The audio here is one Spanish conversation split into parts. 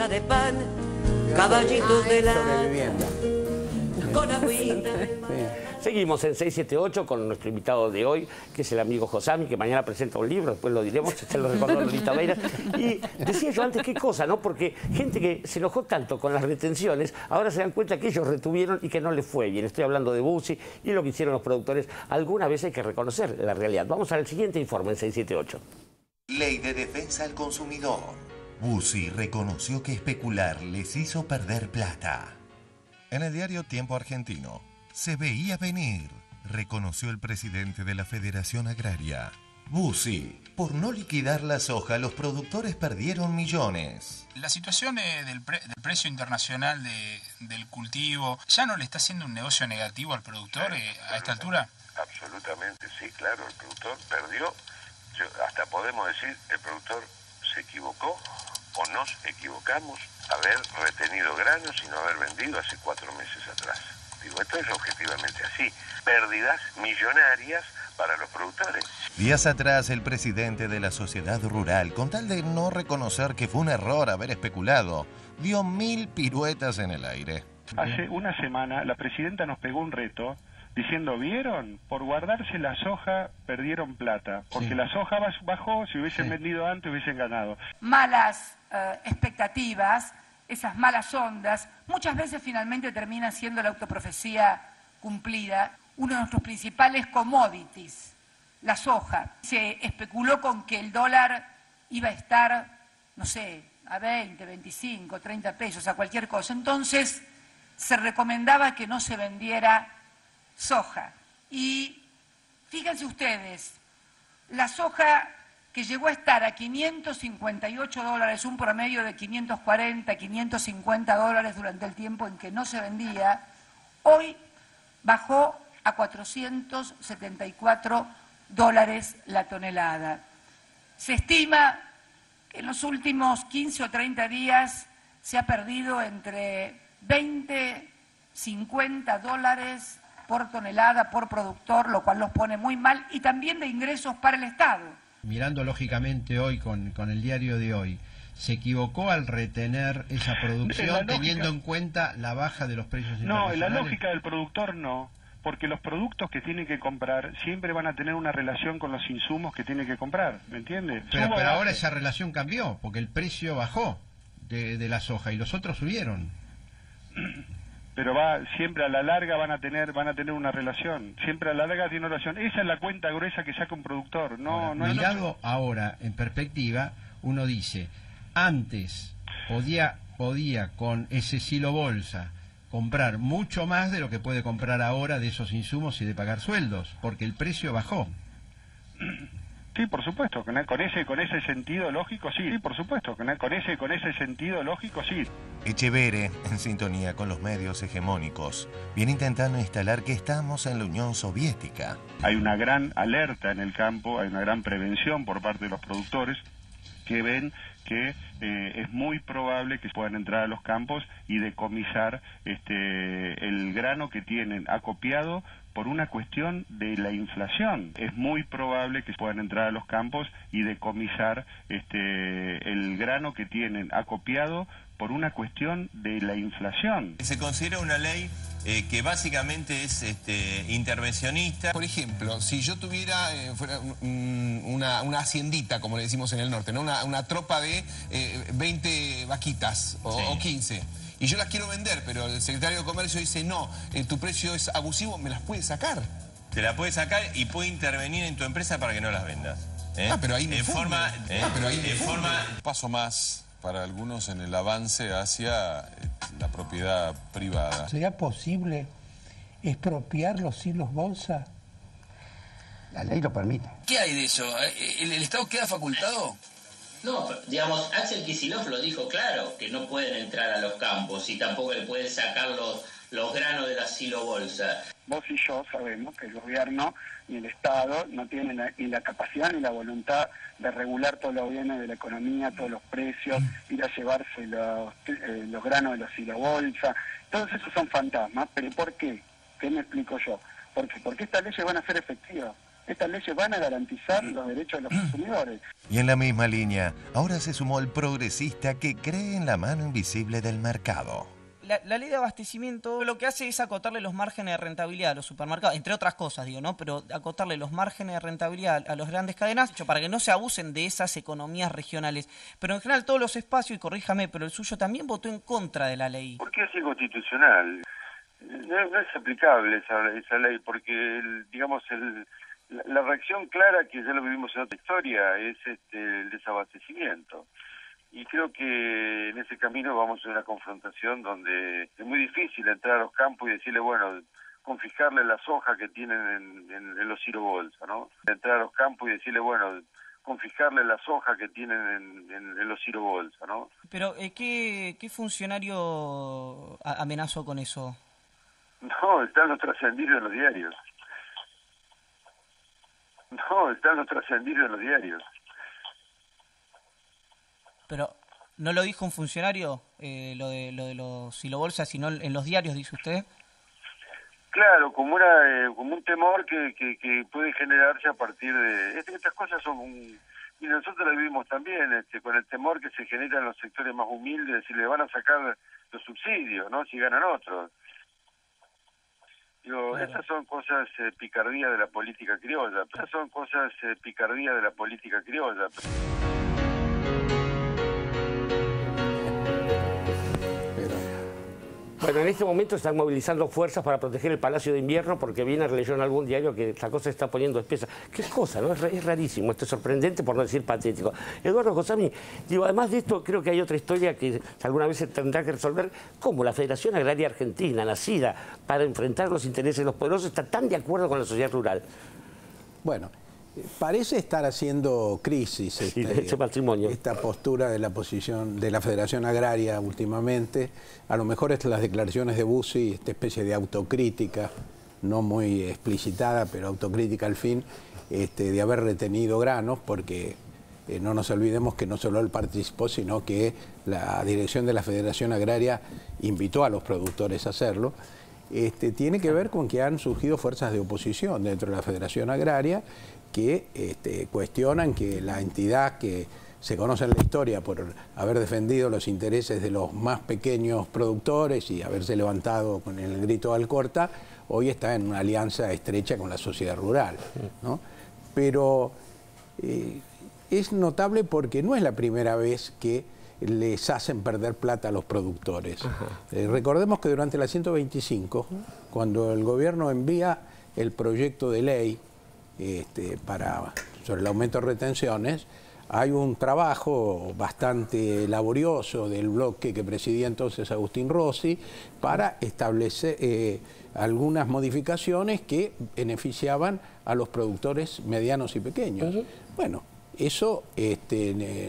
bandeja de pan, caballitos de la... Sobre vivienda. Con agüita. Seguimos en 678 con nuestro invitado de hoy, que es el amigo Josami, que mañana presenta un libro, después lo diremos, se lo recordó Lolita Beira. Y decía yo antes, qué cosa, ¿no? Porque gente que se enojó tanto con las retenciones, ahora se dan cuenta que ellos retuvieron y que no les fue bien. Estoy hablando de Bussi y lo que hicieron los productores. Alguna vez hay que reconocer la realidad. Vamos al siguiente informe en 678. Ley de Defensa al Consumidor. Bussi reconoció que especular les hizo perder plata. En el diario Tiempo Argentino, se veía venir, reconoció el presidente de la Federación Agraria. Bussi, por no liquidar la soja, los productores perdieron millones. La situación del precio internacional del cultivo, ¿ya no le está haciendo un negocio negativo al productor a esta altura? Absolutamente, sí, claro, el productor perdió. Hasta podemos decir, el productor se equivocó o nos equivocamos haber retenido granos y no haber vendido hace 4 meses atrás. Digo, esto es objetivamente así. Pérdidas millonarias para los productores. Días atrás, el presidente de la Sociedad Rural, con tal de no reconocer que fue un error haber especulado, dio 1000 piruetas en el aire. Hace una semana la presidenta nos pegó un reto diciendo, ¿vieron? Por guardarse la soja perdieron plata, porque la soja bajó, si hubiesen vendido antes hubiesen ganado. Malas expectativas, esas malas ondas, muchas veces finalmente termina siendo la autoprofecía cumplida. Uno de nuestros principales commodities, la soja. Se especuló con que el dólar iba a estar, no sé, a 20, 25, 30 pesos, a cualquier cosa. Entonces se recomendaba que no se vendiera soja. Y fíjense ustedes, la soja que llegó a estar a $558, un promedio de 540, 550 dólares durante el tiempo en que no se vendía, hoy bajó a 474 dólares la tonelada. Se estima que en los últimos 15 o 30 días se ha perdido entre 20, 50 dólares por tonelada, por productor, lo cual los pone muy mal, y también de ingresos para el Estado. Mirando lógicamente hoy con el diario de hoy, ¿se equivocó al retener esa producción teniendo en cuenta la baja de los precios internacionales? No, en la lógica del productor no, porque los productos que tiene que comprar siempre van a tener una relación con los insumos que tiene que comprar, ¿me entiendes? Pero ahora esa relación cambió, porque el precio bajó de la soja y los otros subieron. Pero siempre a la larga van a tener una relación, siempre a la larga tiene una relación. Esa es la cuenta gruesa que saca un productor. Mirado ahora en perspectiva, uno dice, antes podía con ese silo bolsa comprar mucho más de lo que puede comprar ahora de esos insumos y de pagar sueldos, porque el precio bajó. Sí, por supuesto, con ese sentido lógico, sí. Sí, por supuesto, con ese sentido lógico, sí. Echeverre, en sintonía con los medios hegemónicos, viene intentando instalar que estamos en la Unión Soviética. Hay una gran alerta en el campo, hay una gran prevención por parte de los productores que ven que es muy probable que puedan entrar a los campos y decomisar el grano que tienen acopiado por una cuestión de la inflación. Es muy probable que puedan entrar a los campos y decomisar el grano que tienen acopiado por una cuestión de la inflación. Se considera una ley que básicamente es intervencionista. Por ejemplo, si yo tuviera fuera una haciendita, como le decimos en el norte, ¿no? Una tropa de 20 vaquitas o 15, y yo las quiero vender, pero el secretario de Comercio dice, no, tu precio es abusivo, ¿me las puede sacar? Te la puede sacar y puede intervenir en tu empresa para que no las vendas. Pero ahí me forma... Un paso más para algunos en el avance hacia la propiedad privada. ¿Sería posible expropiar los hilos bolsa? La ley lo permite. ¿Qué hay de eso? ¿El Estado queda facultado? No, digamos, Axel Kicillof lo dijo claro, que no pueden entrar a los campos y tampoco le pueden sacar los granos de la silobolsa. Vos y yo sabemos que el gobierno y el Estado no tienen ni la capacidad ni la voluntad de regular todos los bienes de la economía, todos los precios, ir a llevarse los granos de la silobolsa. Todos esos son fantasmas, pero ¿por qué? ¿Qué me explico yo? ¿Por qué? Porque estas leyes van a ser efectivas. Estas leyes van a garantizar los derechos de los consumidores. Y en la misma línea, ahora se sumó el progresista que cree en la mano invisible del mercado. La ley de abastecimiento lo que hace es acotarle los márgenes de rentabilidad a los supermercados, entre otras cosas, digo, ¿no? Pero acotarle los márgenes de rentabilidad a las grandes cadenas, para que no se abusen de esas economías regionales. Pero en general todos los espacios, y corríjame, pero el suyo también votó en contra de la ley. Porque es inconstitucional. No es aplicable esa ley, porque, la reacción clara, que ya lo vivimos en otra historia, es el desabastecimiento. Y creo que en ese camino vamos a una confrontación donde es muy difícil entrar a los campos y decirle, bueno, confiscarle la soja que tienen en los silobolsa, ¿no? Entrar a los campos y decirle, bueno, confiscarle la soja que tienen en los silobolsa, ¿no? Pero, ¿qué funcionario amenazó con eso? No, están los trascendidos en los diarios. No, están los trascendidos en los diarios. Pero, ¿no lo dijo un funcionario lo de los silobolsas, sino en los diarios, dice usted? Claro, como un temor que puede generarse a partir de... Estas cosas son... Y nosotros lo vivimos también, con el temor que se genera en los sectores más humildes, si le van a sacar los subsidios, ¿no? Si ganan otros. Digo, claro. Esas son cosas picardías de la política criolla. Esas son cosas picardías de la política criolla. Bueno, en este momento están movilizando fuerzas para proteger el Palacio de Invierno porque viene leyó en algún diario que la cosa se está poniendo espesa. ¿Qué cosa, no? Es rarísimo, esto es sorprendente por no decir patético. Eduardo Gosami, digo, además de esto, creo que hay otra historia que alguna vez se tendrá que resolver, cómo la Federación Agraria Argentina, nacida para enfrentar los intereses de los poderosos, está tan de acuerdo con la sociedad rural. Bueno, parece estar haciendo crisis esta postura de la posición de la Federación Agraria últimamente. A lo mejor las declaraciones de Bussi, esta especie de autocrítica, no muy explicitada, pero autocrítica al fin, de haber retenido granos, porque no nos olvidemos que no solo él participó, sino que la dirección de la Federación Agraria invitó a los productores a hacerlo. Tiene que ver con que han surgido fuerzas de oposición dentro de la Federación Agraria que cuestionan que la entidad que se conoce en la historia por haber defendido los intereses de los más pequeños productores y haberse levantado con el grito de Alcorta, hoy está en una alianza estrecha con la sociedad rural, ¿no? Pero es notable porque no es la primera vez que les hacen perder plata a los productores. Recordemos que durante la 125, cuando el gobierno envía el proyecto de ley sobre el aumento de retenciones, hay un trabajo bastante laborioso del bloque que presidía entonces Agustín Rossi para establecer algunas modificaciones que beneficiaban a los productores medianos y pequeños. Bueno, eso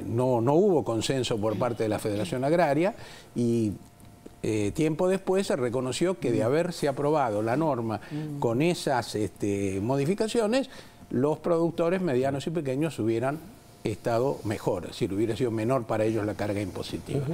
no hubo consenso por parte de la Federación Agraria y tiempo después se reconoció que de haberse aprobado la norma con esas modificaciones, los productores medianos y pequeños hubieran estado mejor, es decir, hubiera sido menor para ellos la carga impositiva.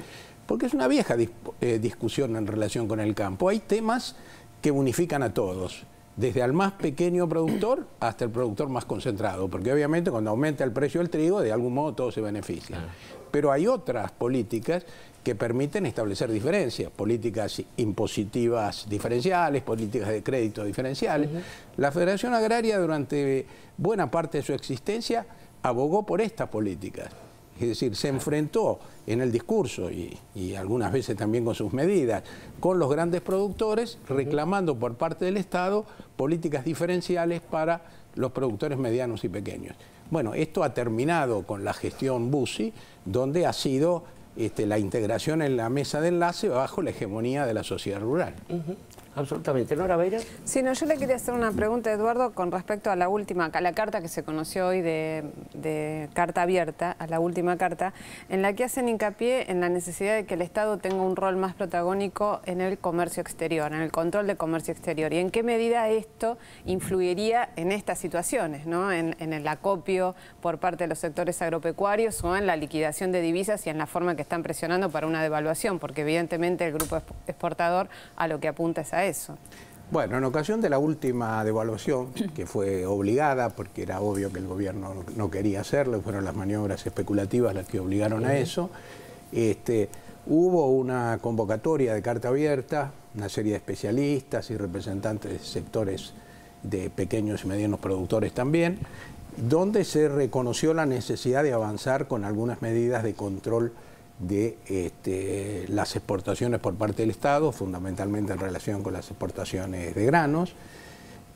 Porque es una vieja discusión en relación con el campo. Hay temas que unifican a todos, desde al más pequeño productor hasta el productor más concentrado, porque obviamente cuando aumenta el precio del trigo, de algún modo todos se benefician. Pero hay otras políticas que permiten establecer diferencias, políticas impositivas diferenciales, políticas de crédito diferenciales. La Federación Agraria durante buena parte de su existencia abogó por estas políticas. Es decir, se enfrentó en el discurso y algunas veces también con sus medidas con los grandes productores, reclamando por parte del Estado políticas diferenciales para los productores medianos y pequeños. Bueno, esto ha terminado con la gestión Bussi, donde ha sido la integración en la mesa de enlace bajo la hegemonía de la sociedad rural. Absolutamente. ¿Nora Beira? Sí, no, yo le quería hacer una pregunta, Eduardo, con respecto a a la carta que se conoció hoy de carta abierta, a la última carta, en la que hacen hincapié en la necesidad de que el Estado tenga un rol más protagónico en el comercio exterior, en el control del comercio exterior, y en qué medida esto influiría en estas situaciones, ¿no? En el acopio por parte de los sectores agropecuarios o en la liquidación de divisas y en la forma que están presionando para una devaluación, porque evidentemente el grupo exportador a lo que apunta es a eso. Bueno, en ocasión de la última devaluación, que fue obligada, porque era obvio que el gobierno no quería hacerlo, fueron las maniobras especulativas las que obligaron a eso, hubo una convocatoria de carta abierta, una serie de especialistas y representantes de sectores de pequeños y medianos productores también, donde se reconoció la necesidad de avanzar con algunas medidas de control de las exportaciones por parte del Estado, fundamentalmente en relación con las exportaciones de granos,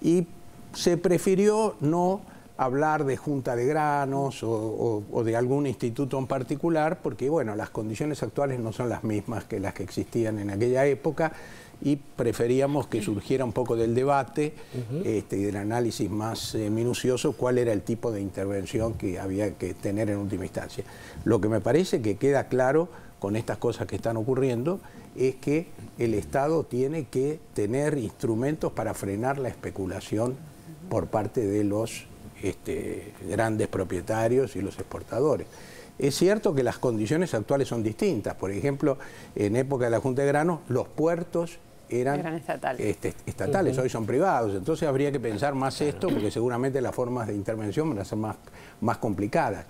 y se prefirió no hablar de junta de granos o de algún instituto en particular, porque bueno, las condiciones actuales no son las mismas que las que existían en aquella época, y preferíamos que surgiera un poco del debate y del análisis más minucioso cuál era el tipo de intervención que había que tener en última instancia. Lo que me parece que queda claro con estas cosas que están ocurriendo es que el Estado tiene que tener instrumentos para frenar la especulación por parte de los grandes propietarios y los exportadores. Es cierto que las condiciones actuales son distintas. Por ejemplo, en época de la Junta de Granos, los puertos eran estatales, hoy son privados. Entonces habría que pensar más esto, porque seguramente las formas de intervención van a ser más complicadas.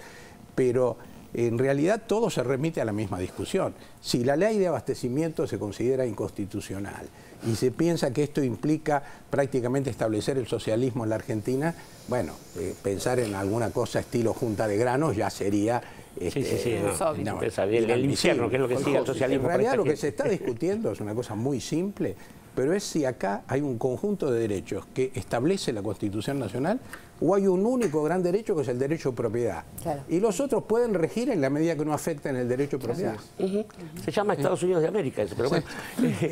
Pero en realidad todo se remite a la misma discusión. Si la ley de abastecimiento se considera inconstitucional y se piensa que esto implica prácticamente establecer el socialismo en la Argentina, bueno, pensar en alguna cosa estilo Junta de Granos ya sería... el infierno, que es lo que sigue el socialismo. En realidad lo que se está discutiendo es una cosa muy simple, pero es si acá hay un conjunto de derechos que establece la Constitución Nacional o hay un único gran derecho que es el derecho de propiedad. Claro. Y los otros pueden regir en la medida que no afecten el derecho de propiedad. Se llama Estados Unidos de América eso, pero bueno,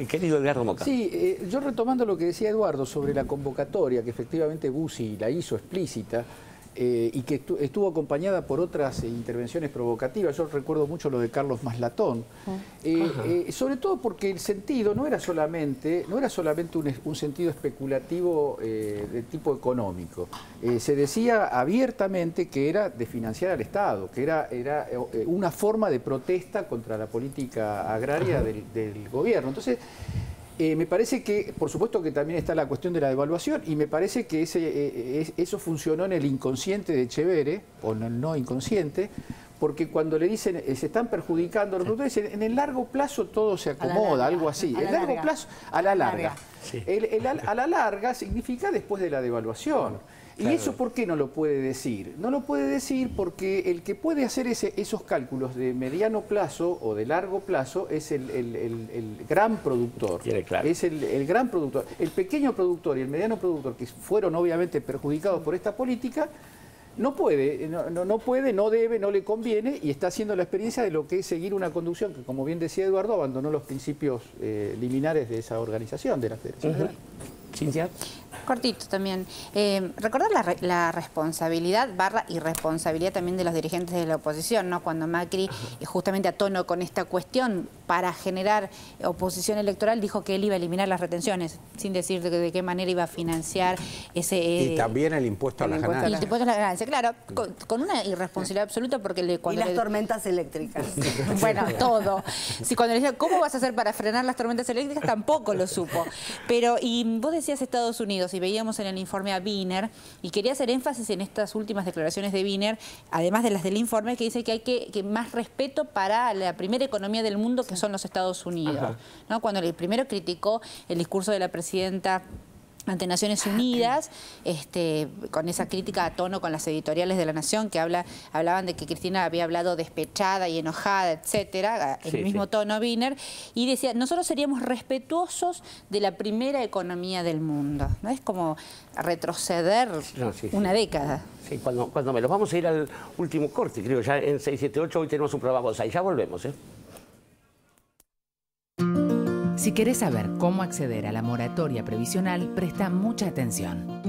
querido Edgardo Moca. Sí, yo retomando lo que decía Eduardo sobre la convocatoria, que efectivamente Bussi la hizo explícita, y que estuvo acompañada por otras intervenciones provocativas. Yo recuerdo mucho lo de Carlos Maslatón, sobre todo porque el sentido no era solamente un sentido especulativo de tipo económico. Se decía abiertamente que era de financiar al Estado, que era una forma de protesta contra la política agraria del gobierno. Entonces, me parece que, por supuesto que también está la cuestión de la devaluación, y me parece que eso funcionó en el inconsciente de Etcheverry, o en el no inconsciente, porque cuando le dicen se están perjudicando los productores, dicen en el largo plazo todo se acomoda, algo así. El largo plazo, a la larga. Sí. A la larga significa después de la devaluación. ¿Y eso por qué no lo puede decir? No lo puede decir porque el que puede hacer esos cálculos de mediano plazo o de largo plazo es el gran productor. Claro. Es el gran productor. El pequeño productor y el mediano productor, que fueron obviamente perjudicados por esta política, no puede, no debe, no le conviene, y está haciendo la experiencia de lo que es seguir una conducción que, como bien decía Eduardo, abandonó los principios liminares de esa organización, de la Federación. Cintia. Cortito también. Recordar la responsabilidad / irresponsabilidad también de los dirigentes de la oposición, ¿no? Cuando Macri, justamente a tono con esta cuestión, para generar oposición electoral, dijo que él iba a eliminar las retenciones, sin decir de qué manera iba a financiar ese... y también el impuesto a las ganancias. El impuesto a las ganancias, claro, con una irresponsabilidad absoluta, porque... Y las tormentas eléctricas. Bueno, todo. Sí, cuando le decía, ¿cómo vas a hacer para frenar las tormentas eléctricas? Tampoco lo supo. Pero, y vos decías Estados Unidos, y veíamos en el informe a Wiener, y quería hacer énfasis en estas últimas declaraciones de Wiener, además de las del informe, que dice que hay que más respeto para la primera economía del mundo, que son los Estados Unidos, ¿no? Cuando el primero criticó el discurso de la presidenta ante Naciones Unidas, con esa crítica a tono con las editoriales de La Nación, que hablaban de que Cristina había hablado despechada y enojada, etcétera, el mismo tono Wiener, y decía, nosotros seríamos respetuosos de la primera economía del mundo, ¿no? Es como retroceder una década. Sí, cuando me los vamos a ir al último corte, creo, ya en 678, hoy tenemos un programa, y ya volvemos, Si querés saber cómo acceder a la moratoria previsional, presta mucha atención.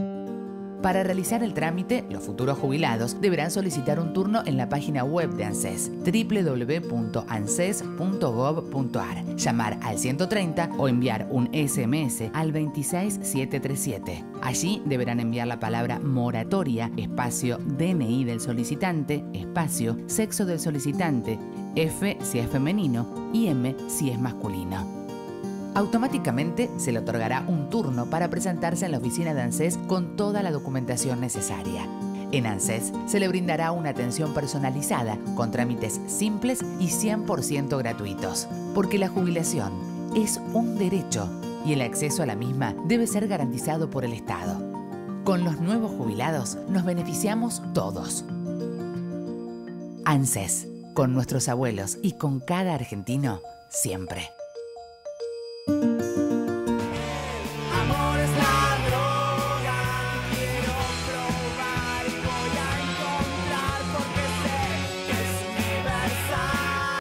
Para realizar el trámite, los futuros jubilados deberán solicitar un turno en la página web de ANSES, www.anses.gov.ar, llamar al 130 o enviar un SMS al 26737. Allí deberán enviar la palabra moratoria, espacio DNI del solicitante, espacio sexo del solicitante, F si es femenino y M si es masculino. Automáticamente se le otorgará un turno para presentarse en la oficina de ANSES con toda la documentación necesaria. En ANSES se le brindará una atención personalizada con trámites simples y 100% gratuitos, porque la jubilación es un derecho y el acceso a la misma debe ser garantizado por el Estado. Con los nuevos jubilados nos beneficiamos todos. ANSES, con nuestros abuelos y con cada argentino, siempre.